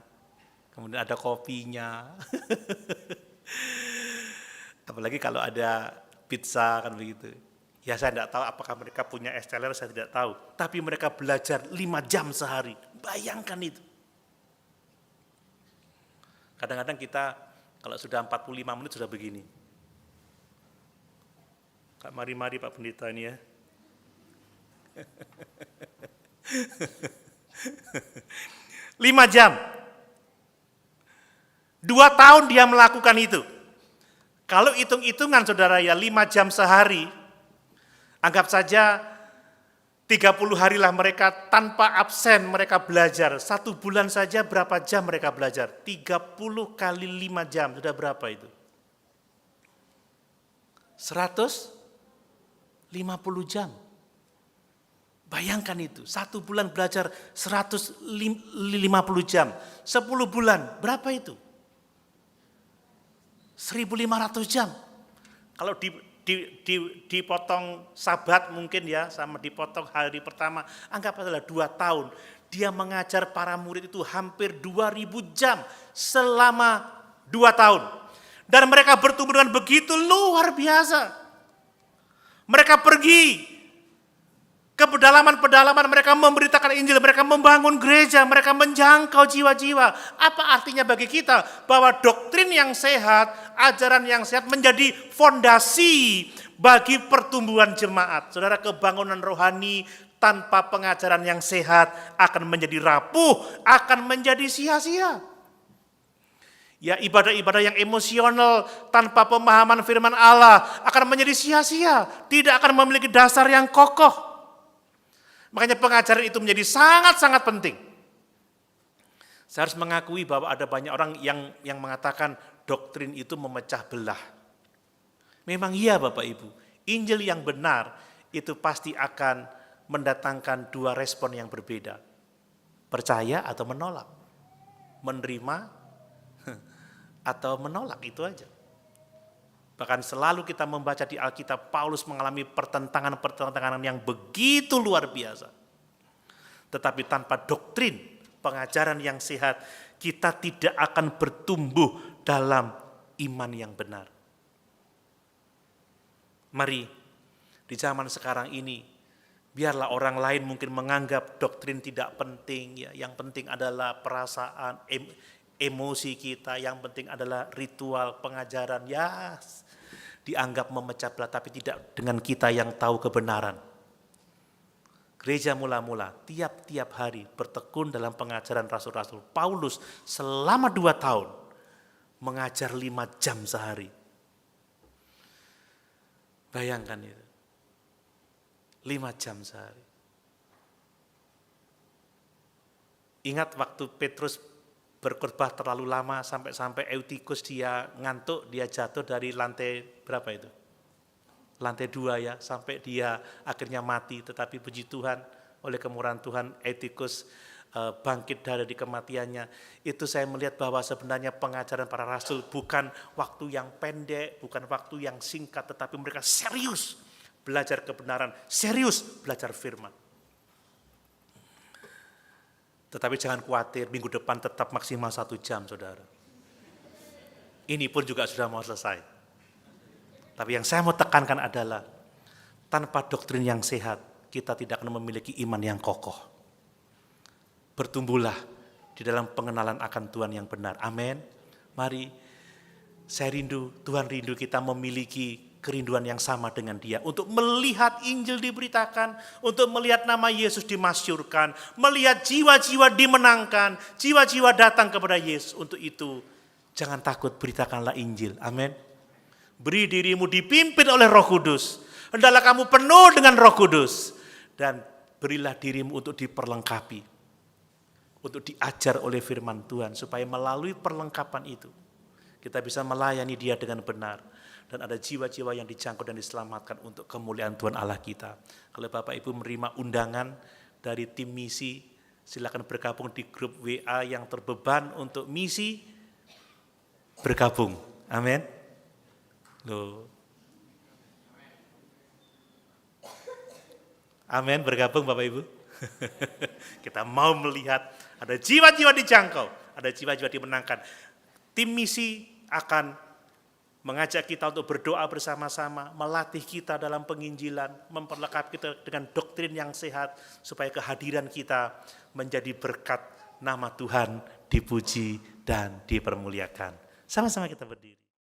kemudian ada kopinya. Apalagi kalau ada pizza, kan begitu. Ya saya tidak tahu apakah mereka punya es teler, saya tidak tahu. Tapi mereka belajar 5 jam sehari. Bayangkan itu. Kadang-kadang kita kalau sudah 45 menit sudah begini. Kak, mari-mari Pak Pendeta ini ya. 5 jam. 2 tahun dia melakukan itu. Kalau hitung-hitungan saudara ya 5 jam sehari, anggap saja 30 harilah mereka tanpa absen mereka belajar. 1 bulan saja berapa jam mereka belajar? 30 kali 5 jam, sudah berapa itu? 150 jam. Bayangkan itu, 1 bulan belajar 150 jam. 10 bulan, berapa itu? 1.500 jam. Kalau dipotong sabat mungkin ya, sama dipotong hari pertama, anggap adalah 2 tahun. Dia mengajar para murid itu hampir 2000 jam selama 2 tahun. Dan mereka bertumbuh dengan begitu luar biasa. Mereka pergi ke pedalaman-pedalaman, mereka memberitakan Injil, mereka membangun gereja, mereka menjangkau jiwa-jiwa. Apa artinya bagi kita? Bahwa doktrin yang sehat, ajaran yang sehat menjadi fondasi bagi pertumbuhan jemaat. Saudara, kebangunan rohani tanpa pengajaran yang sehat akan menjadi rapuh, akan menjadi sia-sia. Ya, ibadah-ibadah yang emosional tanpa pemahaman firman Allah akan menjadi sia-sia, tidak akan memiliki dasar yang kokoh. Makanya pengajaran itu menjadi sangat-sangat penting. Saya harus mengakui bahwa ada banyak orang yang mengatakan doktrin itu memecah belah. Memang iya Bapak Ibu, Injil yang benar itu pasti akan mendatangkan 2 respon yang berbeda. Percaya atau menolak. Menerima atau menolak, itu aja. Bahkan selalu kita membaca di Alkitab, Paulus mengalami pertentangan-pertentangan yang begitu luar biasa. Tetapi tanpa doktrin, pengajaran yang sehat, kita tidak akan bertumbuh dalam iman yang benar. Mari, di zaman sekarang ini, biarlah orang lain mungkin menganggap doktrin tidak penting, ya. Yang penting adalah perasaan, emosi kita, yang penting adalah ritual pengajaran, ya dianggap memecah belah, tapi tidak dengan kita yang tahu kebenaran. Gereja mula-mula tiap-tiap hari bertekun dalam pengajaran rasul-rasul. Paulus selama 2 tahun mengajar 5 jam sehari. Bayangkan itu. 5 jam sehari. Ingat waktu Petrus berkhotbah terlalu lama sampai Eutikus dia ngantuk, dia jatuh dari lantai berapa itu? Lantai 2 ya, sampai dia akhirnya mati. Tetapi puji Tuhan, oleh kemurahan Tuhan, Eutikus bangkit dari kematiannya. Itu saya melihat bahwa sebenarnya pengajaran para rasul bukan waktu yang pendek, bukan waktu yang singkat, tetapi mereka serius belajar kebenaran, serius belajar firman. Tetapi jangan khawatir, minggu depan tetap maksimal 1 jam, saudara. Ini pun juga sudah mau selesai. Tapi yang saya mau tekankan adalah, tanpa doktrin yang sehat, kita tidak akan memiliki iman yang kokoh. Bertumbuhlah di dalam pengenalan akan Tuhan yang benar. Amin. Mari, saya rindu, Tuhan rindu kita memiliki kerinduan yang sama dengan Dia, untuk melihat Injil diberitakan, untuk melihat nama Yesus dimasyurkan, melihat jiwa-jiwa dimenangkan, jiwa-jiwa datang kepada Yesus. Untuk itu, jangan takut, beritakanlah Injil. Amin. Beri dirimu dipimpin oleh Roh Kudus. Hendaklah kamu penuh dengan Roh Kudus, dan berilah dirimu untuk diperlengkapi, untuk diajar oleh firman Tuhan, supaya melalui perlengkapan itu kita bisa melayani Dia dengan benar, dan ada jiwa-jiwa yang dijangkau dan diselamatkan untuk kemuliaan Tuhan Allah kita. Kalau Bapak Ibu menerima undangan dari tim misi, silakan bergabung di grup WA yang terbeban untuk misi, bergabung. Amin. Loh. Amin, bergabung Bapak Ibu. Kita mau melihat ada jiwa-jiwa dijangkau, ada jiwa-jiwa dimenangkan. Tim misi akan mengajak kita untuk berdoa bersama-sama, melatih kita dalam penginjilan, memperlengkapi kita dengan doktrin yang sehat, supaya kehadiran kita menjadi berkat, nama Tuhan dipuji dan dipermuliakan. Sama-sama kita berdiri.